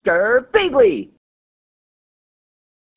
Girbeagly!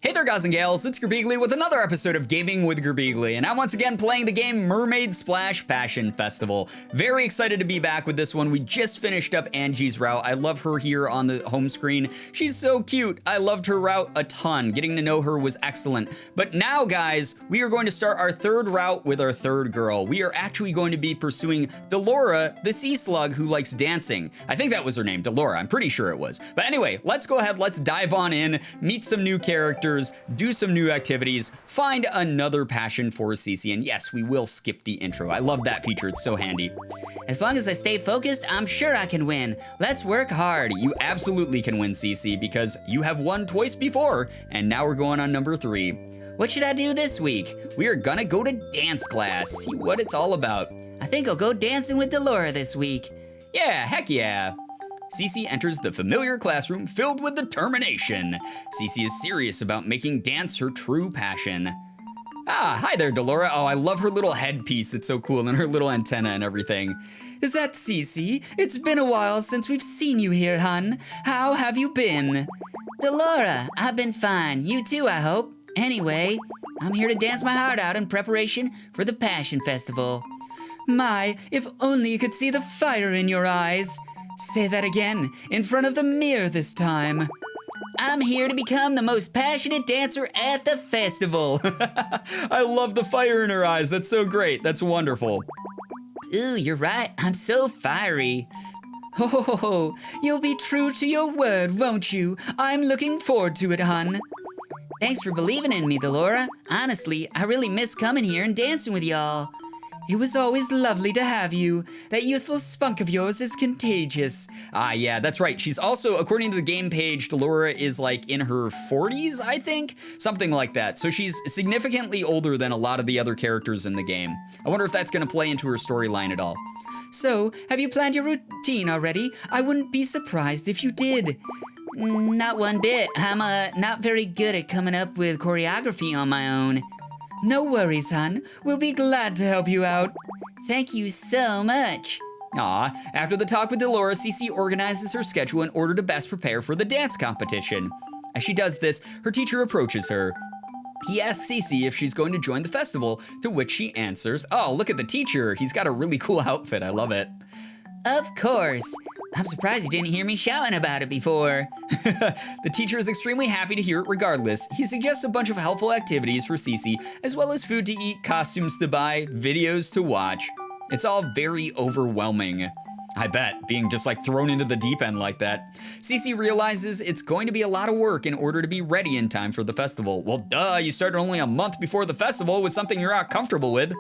Hey there guys and gals, it's Girbeagly with another episode of Gaming with Girbeagly, and I'm once again playing the game Mermaid Splash Passion Festival. Very excited to be back with this one. We just finished up Angie's route. I love her here on the home screen. She's so cute. I loved her route a ton. Getting to know her was excellent. But now guys, we are going to start our third route with our third girl. We are actually going to be pursuing Delora, the sea slug who likes dancing. I think that was her name, Delora. I'm pretty sure it was. But anyway, let's go ahead, let's dive on in, meet some new characters, do some new activities, find another passion for Cece, and yes, we will skip the intro. I love that feature, it's so handy. As long as I stay focused, I'm sure I can win. Let's work hard. You absolutely can win, Cece, because you have won twice before, and now we're going on number 3. What should I do this week? We are gonna go to dance class, see what it's all about. I think I'll go dancing with Delora this week. Yeah, heck yeah. Cece enters the familiar classroom filled with determination. Cece is serious about making dance her true passion. Ah, hi there, Delora. Oh, I love her little headpiece. It's so cool, and her little antenna and everything. Is that Cece? It's been a while since we've seen you here, hun. How have you been? Delora, I've been fine. You too, I hope. Anyway, I'm here to dance my heart out in preparation for the Passion Festival. My, if only you could see the fire in your eyes. Say that again, in front of the mirror this time. I'm here to become the most passionate dancer at the festival. I love the fire in her eyes. That's so great. That's wonderful. Ooh, you're right. I'm so fiery. Oh, you'll be true to your word, won't you? I'm looking forward to it, hun. Thanks for believing in me, Delora. Honestly, I really miss coming here and dancing with y'all. It was always lovely to have you. That youthful spunk of yours is contagious. Ah, yeah, that's right. She's also, according to the game page, Delora is like in her 40s, I think? Something like that. So she's significantly older than a lot of the other characters in the game. I wonder if that's gonna play into her storyline at all. So, have you planned your routine already? I wouldn't be surprised if you did. Not one bit. I'm not very good at coming up with choreography on my own. No worries, hon. We'll be glad to help you out. Thank you so much. Aw, after the talk with Delora, Cece organizes her schedule in order to best prepare for the dance competition. As she does this, her teacher approaches her. He asks Cece if she's going to join the festival, to which she answers, oh, look at the teacher. He's got a really cool outfit. I love it. Of course. I'm surprised you didn't hear me shouting about it before. The teacher is extremely happy to hear it regardless. He suggests a bunch of helpful activities for Cece, as well as food to eat, costumes to buy, videos to watch. It's all very overwhelming. I bet, being just like thrown into the deep end like that. Cece realizes it's going to be a lot of work in order to be ready in time for the festival. Well, duh, you started only a month before the festival with something you're not comfortable with.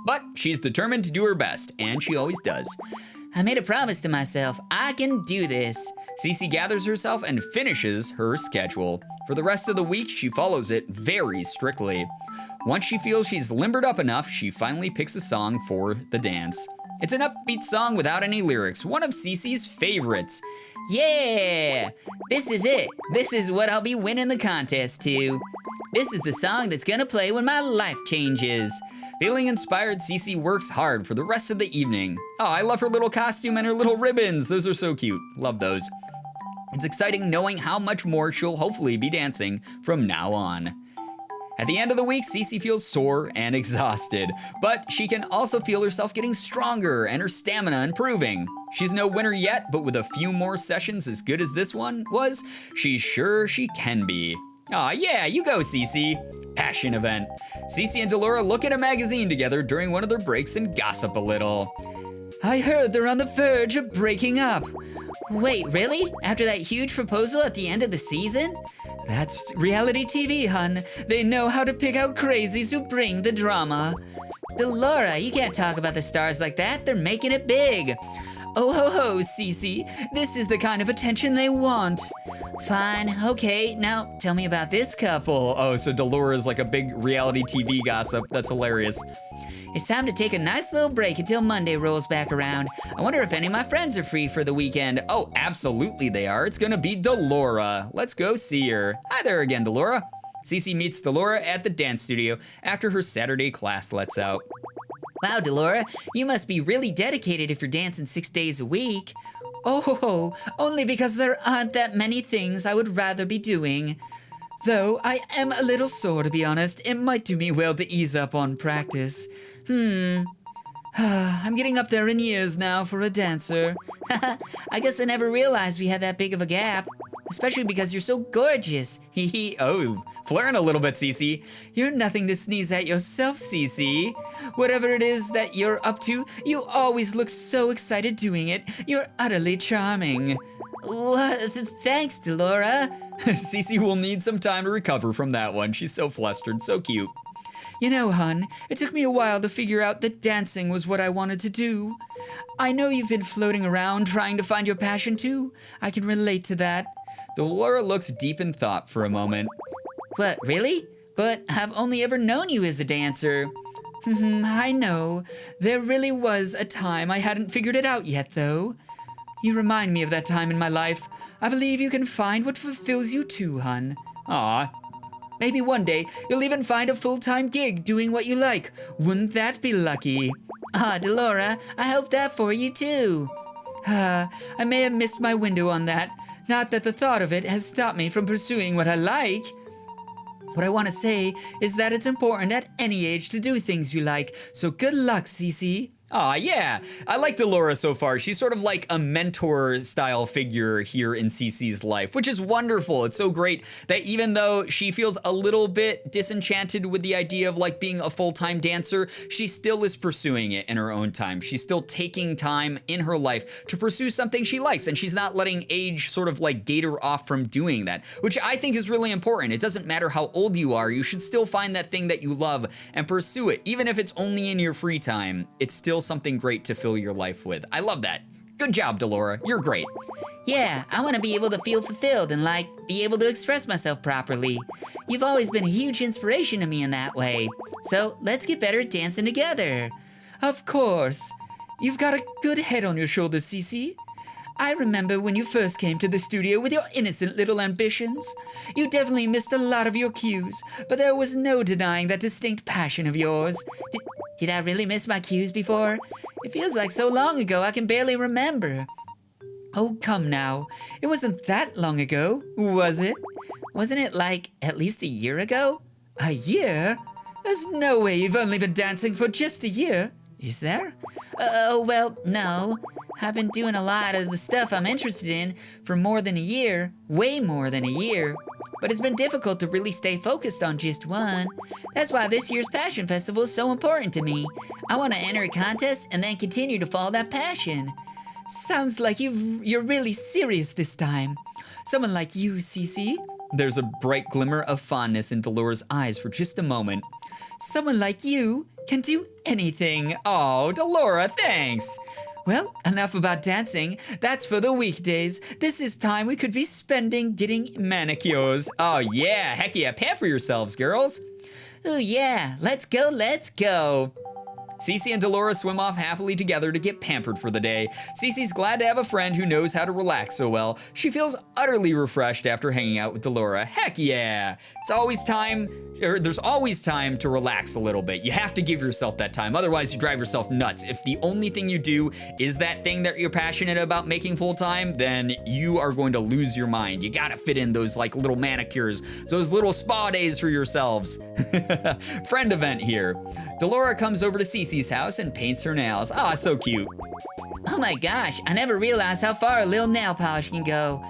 But she's determined to do her best, and she always does. I made a promise to myself. I can do this. Cece gathers herself and finishes her schedule. For the rest of the week, she follows it very strictly. Once she feels she's limbered up enough, she finally picks a song for the dance. It's an upbeat song without any lyrics, one of Cece's favorites. Yeah! This is it. This is what I'll be winning the contest to. This is the song that's gonna play when my life changes. Feeling inspired, Cece works hard for the rest of the evening. Oh, I love her little costume and her little ribbons. Those are so cute. Love those. It's exciting knowing how much more she'll hopefully be dancing from now on. At the end of the week, Cece feels sore and exhausted, but she can also feel herself getting stronger and her stamina improving. She's no winner yet, but with a few more sessions as good as this one was, she's sure she can be. Aw, yeah, you go, Cece. Passion event. Cece and Delora look at a magazine together during one of their breaks and gossip a little. I heard they're on the verge of breaking up. Wait, really? After that huge proposal at the end of the season? That's reality TV, hun. They know how to pick out crazies who bring the drama. Delora, you can't talk about the stars like that. They're making it big. Oh ho ho, Cece. This is the kind of attention they want. Fine, okay, now tell me about this couple. Oh, so Delora's like a big reality TV gossip. That's hilarious. It's time to take a nice little break until Monday rolls back around. I wonder if any of my friends are free for the weekend. Oh, absolutely they are. It's gonna be Delora. Let's go see her. Hi there again, Delora. Cece meets Delora at the dance studio after her Saturday class lets out. Wow, Delora, you must be really dedicated if you're dancing 6 days a week. Oh, only because there aren't that many things I would rather be doing. Though I am a little sore, to be honest. It might do me well to ease up on practice. I'm getting up there in years now for a dancer. I guess I never realized we had that big of a gap. Especially because you're so gorgeous. Hee. Oh, flirting a little bit, Cece. You're nothing to sneeze at yourself, Cece. Whatever it is that you're up to, you always look so excited doing it. You're utterly charming. Thanks, Delora. Cece will need some time to recover from that one. She's so flustered, so cute. You know, hun, it took me a while to figure out that dancing was what I wanted to do. I know you've been floating around trying to find your passion too. I can relate to that. Delora looks deep in thought for a moment. What, really? But I've only ever known you as a dancer. I know. There really was a time I hadn't figured it out yet, though. You remind me of that time in my life. I believe you can find what fulfills you too, hun. Aw. Maybe one day you'll even find a full-time gig doing what you like. Wouldn't that be lucky? Delora, I hope that for you too. I may have missed my window on that. Not that the thought of it has stopped me from pursuing what I like. What I want to say is that it's important at any age to do things you like. So good luck, Cece. Aw, yeah. I like Delora so far. She's sort of like a mentor-style figure here in Cece's life, which is wonderful. It's so great that even though she feels a little bit disenchanted with the idea of like being a full-time dancer, she still is pursuing it in her own time. She's still taking time in her life to pursue something she likes, and she's not letting age sort of like gate her off from doing that, which I think is really important. It doesn't matter how old you are, you should still find that thing that you love and pursue it. Even if it's only in your free time, it's still something great to fill your life with. I love that. Good job, Delora. You're great. Yeah, I want to be able to feel fulfilled and be able to express myself properly. You've always been a huge inspiration to me in that way. So let's get better at dancing together. Of course. You've got a good head on your shoulders, Cece. I remember when you first came to the studio with your innocent little ambitions. You definitely missed a lot of your cues, but there was no denying that distinct passion of yours. Did I really miss my cues before? It feels like so long ago I can barely remember. Oh, come now. It wasn't that long ago, was it? Wasn't it like at least a year ago? A year? There's no way you've only been dancing for just a year, is there? Well, no. I've been doing a lot of the stuff I'm interested in for more than a year, way more than a year. But it's been difficult to really stay focused on just one. That's why this year's Passion Festival is so important to me. I want to enter a contest and then continue to follow that passion. Sounds like you're really serious this time. Someone like you, Cece. There's a bright glimmer of fondness in Delora's eyes for just a moment. Someone like you can do anything. Oh, Delora, thanks. Well, enough about dancing. That's for the weekdays. This is time we could be spending getting manicures. Oh yeah, heck yeah, pamper yourselves, girls. Oh yeah, let's go, let's go. Cece and Delora swim off happily together to get pampered for the day. Cece's glad to have a friend who knows how to relax so well. She feels utterly refreshed after hanging out with Delora. Heck yeah! There's always time to relax a little bit. You have to give yourself that time, otherwise you drive yourself nuts. If the only thing you do is that thing that you're passionate about making full time, then you are going to lose your mind. You gotta fit in those like little manicures, those little spa days for yourselves. Friend event here. Delora comes over to Cece's house and paints her nails. Ah, so cute. Oh my gosh, I never realized how far a little nail polish can go.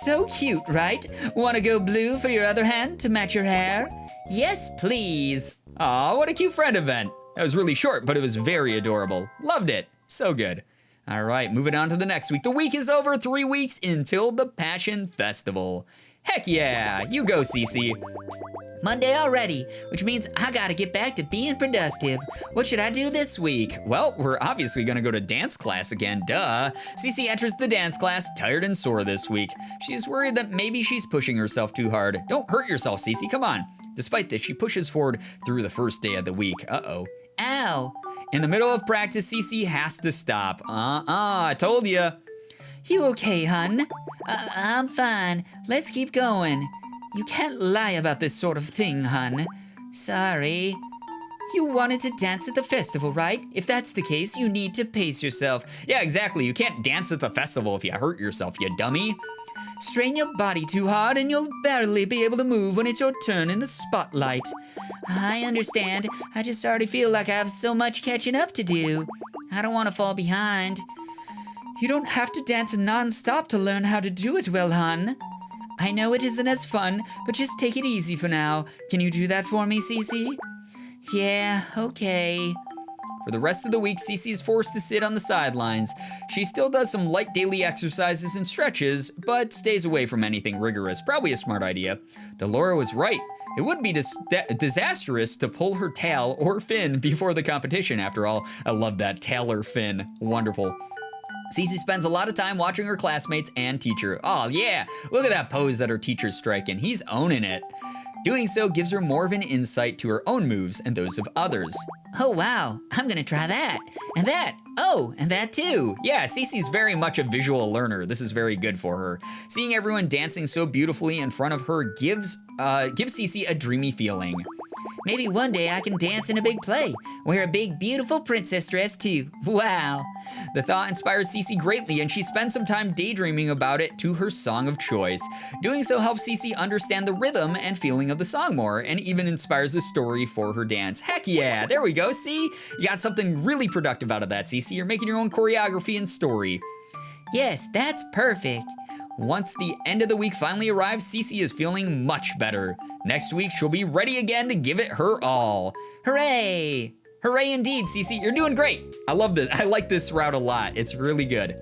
So cute, right? Want to go blue for your other hand to match your hair? Yes, please. Aw, what a cute friend event. That was really short, but it was very adorable. Loved it. So good. All right, moving on to the next week. The week is over, 3 weeks until the Passion Festival. Heck yeah, you go, Cece. Monday already, which means I gotta get back to being productive. What should I do this week? Well, we're obviously gonna go to dance class again, duh. Cece enters the dance class, tired and sore this week. She's worried that maybe she's pushing herself too hard. Don't hurt yourself, Cece, come on. Despite this, she pushes forward through the first day of the week. Uh-oh. Ow. In the middle of practice, Cece has to stop. I told ya. You okay, hun? I'm fine. Let's keep going. You can't lie about this sort of thing, hun. Sorry. You wanted to dance at the festival, right? If that's the case, you need to pace yourself. Yeah, exactly. You can't dance at the festival if you hurt yourself, you dummy. Strain your body too hard and you'll barely be able to move when it's your turn in the spotlight. I understand. I just already feel like I have so much catching up to do. I don't want to fall behind. You don't have to dance non-stop to learn how to do it well, hun. I know it isn't as fun, but just take it easy for now. Can you do that for me, Cece? Yeah, okay. For the rest of the week, Cece is forced to sit on the sidelines. She still does some light daily exercises and stretches, but stays away from anything rigorous. Probably a smart idea. Delora was right. It would be disastrous to pull her tail or fin before the competition, after all. I love that, tail or fin. Wonderful. Cece spends a lot of time watching her classmates and teacher. Oh yeah, look at that pose that her teacher's striking. He's owning it. Doing so gives her more of an insight to her own moves and those of others. Oh wow, I'm gonna try that, and that, oh, and that too. Yeah, Cece's very much a visual learner. This is very good for her. Seeing everyone dancing so beautifully in front of her gives Cece a dreamy feeling. Maybe one day I can dance in a big play, wear a big beautiful princess dress too. Wow. The thought inspires Cece greatly, and she spends some time daydreaming about it to her song of choice. Doing so helps Cece understand the rhythm and feeling of the song more, and even inspires a story for her dance. Heck yeah, there we go, see? You got something really productive out of that, Cece. You're making your own choreography and story. Yes, that's perfect. Once the end of the week finally arrives, Cece is feeling much better. Next week, she'll be ready again to give it her all. Hooray! Hooray indeed, Cece, you're doing great. I love this, I like this route a lot. It's really good.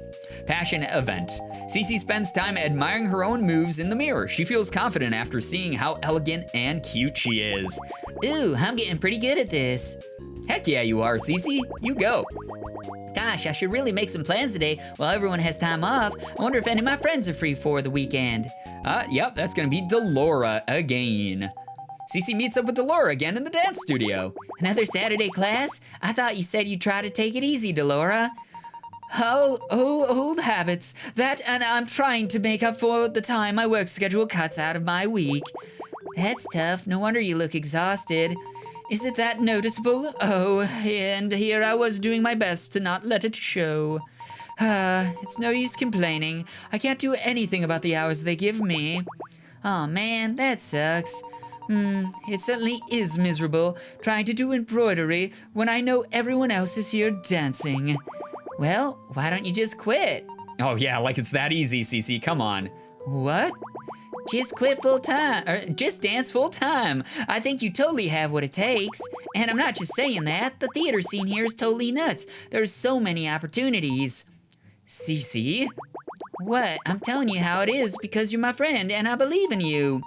Passion event. Cece spends time admiring her own moves in the mirror. She feels confident after seeing how elegant and cute she is. Ooh, I'm getting pretty good at this. Heck yeah, you are, Cece. You go. Gosh, I should really make some plans today while everyone has time off. I wonder if any of my friends are free for the weekend. Yep, that's gonna be Delora again. Cece meets up with Delora again in the dance studio. Another Saturday class? I thought you said you'd try to take it easy, Delora. Oh, old habits. That and I'm trying to make up for the time my work schedule cuts out of my week. That's tough. No wonder you look exhausted. Is it that noticeable? Oh, and here I was doing my best to not let it show. It's no use complaining. I can't do anything about the hours they give me. Oh man, that sucks. It certainly is miserable trying to do embroidery when I know everyone else is here dancing. Well, why don't you just quit? Oh yeah, like it's that easy, Cece, come on. What? Just quit full time, or just dance full time. I think you totally have what it takes. And I'm not just saying that, the theater scene here is totally nuts. There's so many opportunities. Cece? What? I'm telling you how it is because you're my friend and I believe in you.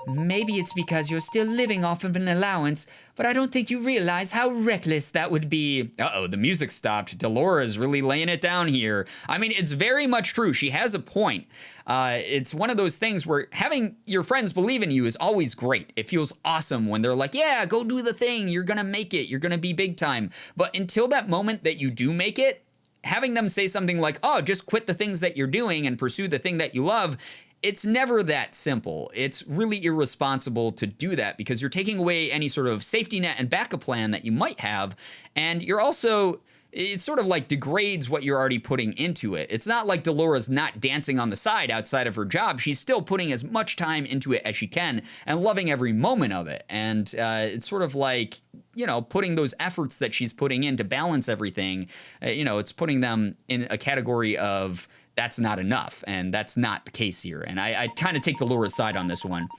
Maybe it's because you're still living off of an allowance, but I don't think you realize how reckless that would be. Uh-oh, the music stopped. Delora's really laying it down here. I mean, it's very much true. She has a point. It's one of those things where having your friends believe in you is always great. It feels awesome when they're like, yeah, go do the thing. You're gonna make it. You're gonna be big time. But until that moment that you do make it, having them say something like, oh, just quit the things that you're doing and pursue the thing that you love, it's never that simple. It's really irresponsible to do that because you're taking away any sort of safety net and backup plan that you might have. And you're also, it sort of like degrades what you're already putting into it. It's not like Delora's not dancing on the side outside of her job. She's still putting as much time into it as she can and loving every moment of it. And it's sort of like, you know, putting those efforts that she's putting in to balance everything, it's putting them in a category of that's not enough, and that's not the case here. And I kind of take Delora's side on this one.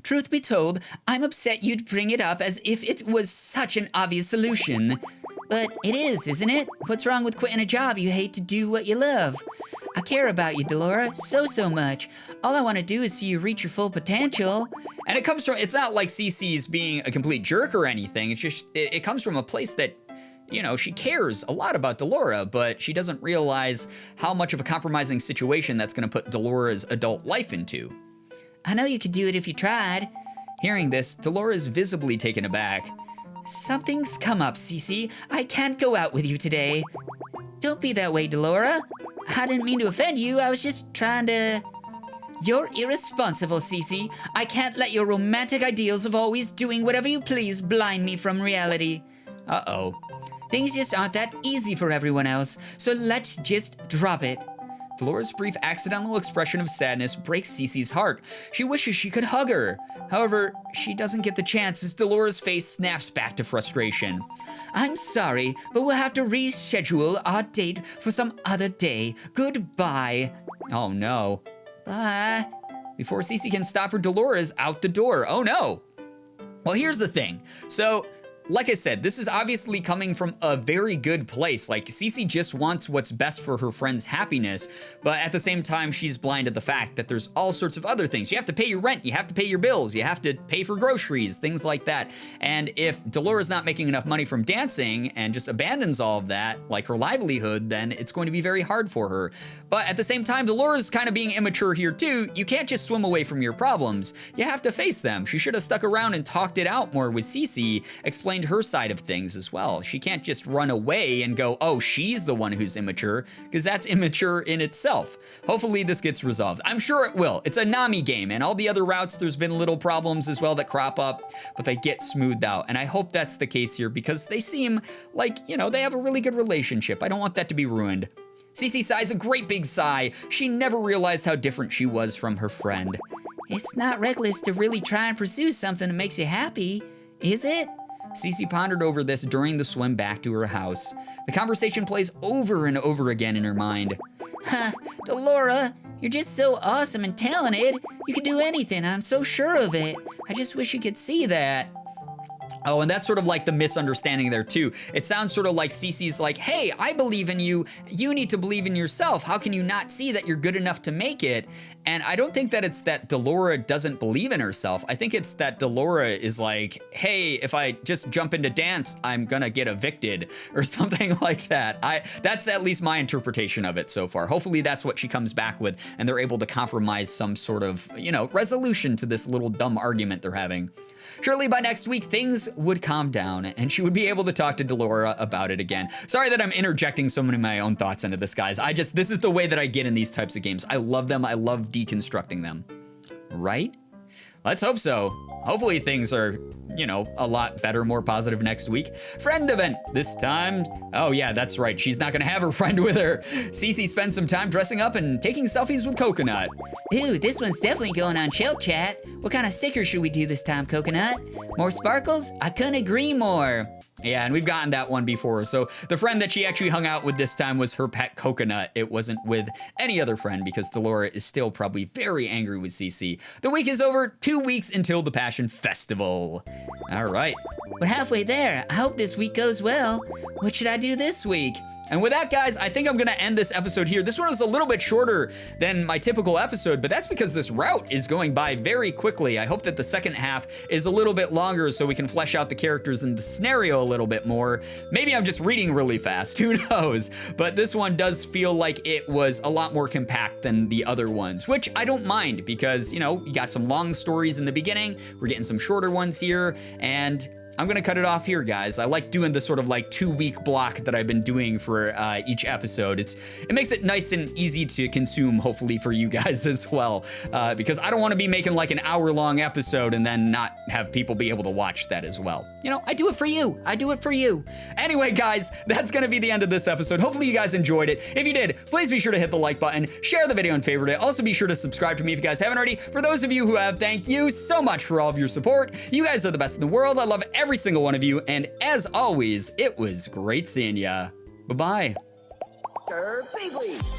Truth be told, I'm upset you'd bring it up as if it was such an obvious solution. But it is, isn't it? What's wrong with quitting a job you hate to do what you love? I care about you, Delora, so much. All I want to do is see you reach your full potential. And it comes from, it's not like Cece's being a complete jerk or anything. It's just, it comes from a place that, you know, she cares a lot about Delora, but she doesn't realize how much of a compromising situation that's going to put Delora's adult life into. I know you could do it if you tried. Hearing this, Delora is visibly taken aback. Something's come up, Cece. I can't go out with you today. Don't be that way, Delora. I didn't mean to offend you. I was just trying to... You're irresponsible, Cece. I can't let your romantic ideals of always doing whatever you please blind me from reality. Uh-oh. Things just aren't that easy for everyone else, so let's just drop it. Dolores' brief accidental expression of sadness breaks Cece's heart. She wishes she could hug her. However, she doesn't get the chance as Dolores' face snaps back to frustration. I'm sorry, but we'll have to reschedule our date for some other day. Goodbye. Oh no. Bye. Before Cece can stop her, Dolores out the door. Oh no. Well, here's the thing. So, like I said, this is obviously coming from a very good place. Like, Cece just wants what's best for her friend's happiness, but at the same time, she's blind to the fact that there's all sorts of other things. You have to pay your rent, you have to pay your bills, you have to pay for groceries, things like that. And if Dolores not making enough money from dancing and just abandons all of that, like her livelihood, then it's going to be very hard for her. But at the same time, Dolores kind of being immature here too. You can't just swim away from your problems. You have to face them. She should have stuck around and talked it out more with Cece, explained her side of things as well. She can't just run away and go, oh, she's the one who's immature, because that's immature in itself. Hopefully this gets resolved. I'm sure it will. It's a Nami game, and all the other routes, there's been little problems as well that crop up, but they get smoothed out. And I hope that's the case here, because they seem like, you know, they have a really good relationship. I don't want that to be ruined. Cece sighs a great big sigh. She never realized how different she was from her friend. It's not reckless to really try and pursue something that makes you happy, is it? Cece pondered over this during the swim back to her house. The conversation plays over and over again in her mind. Ha, Delora, you're just so awesome and talented. You can do anything, I'm so sure of it. I just wish you could see that. Oh, and that's sort of like the misunderstanding there too. It sounds sort of like Cece's like, hey, I believe in you. You need to believe in yourself. How can you not see that you're good enough to make it? And I don't think that it's that Delora doesn't believe in herself. I think it's that Delora is like, hey, if I just jump into dance, I'm gonna get evicted or something like that. That's at least my interpretation of it so far. Hopefully that's what she comes back with and they're able to compromise some sort of, you know, resolution to this little dumb argument they're having. Surely by next week, things would calm down and she would be able to talk to Delora about it again. Sorry that I'm interjecting so many of my own thoughts into this, guys. This is the way that I get in these types of games. I love them. I love deconstructing them. Right? Let's hope so. Hopefully things are, you know, a lot better, more positive next week. Friend event this time. Oh yeah, that's right. She's not gonna have her friend with her. Cece spends some time dressing up and taking selfies with Coconut. Ooh, this one's definitely going on Chill Chat. What kind of stickers should we do this time, Coconut? More sparkles? I couldn't agree more. Yeah, and we've gotten that one before. So the friend that she actually hung out with this time was her pet Coconut. It wasn't with any other friend because Delora is still probably very angry with Cece. The week is over, 2 weeks until the Passion Festival. All right. We're halfway there. I hope this week goes well. What should I do this week? And with that, guys, I think I'm gonna end this episode here. This one was a little bit shorter than my typical episode, but that's because this route is going by very quickly. I hope that the second half is a little bit longer so we can flesh out the characters and the scenario a little bit more. Maybe I'm just reading really fast, who knows? But this one does feel like it was a lot more compact than the other ones, which I don't mind because, you know, you got some long stories in the beginning, we're getting some shorter ones here, and I'm gonna cut it off here, guys. I like doing this sort of like 2-week block that I've been doing for each episode. It makes it nice and easy to consume, hopefully for you guys as well, because I don't want to be making like an hour-long episode and then not have people be able to watch that as well. You know, I do it for you. I do it for you. Anyway, guys, that's gonna be the end of this episode. Hopefully you guys enjoyed it. If you did, please be sure to hit the like button, share the video and favorite it. Also be sure to subscribe to me if you guys haven't already. For those of you who have, thank you so much for all of your support. You guys are the best in the world. I love every single one of you, and as always, it was great seeing ya. Bye-bye. Girbeagly.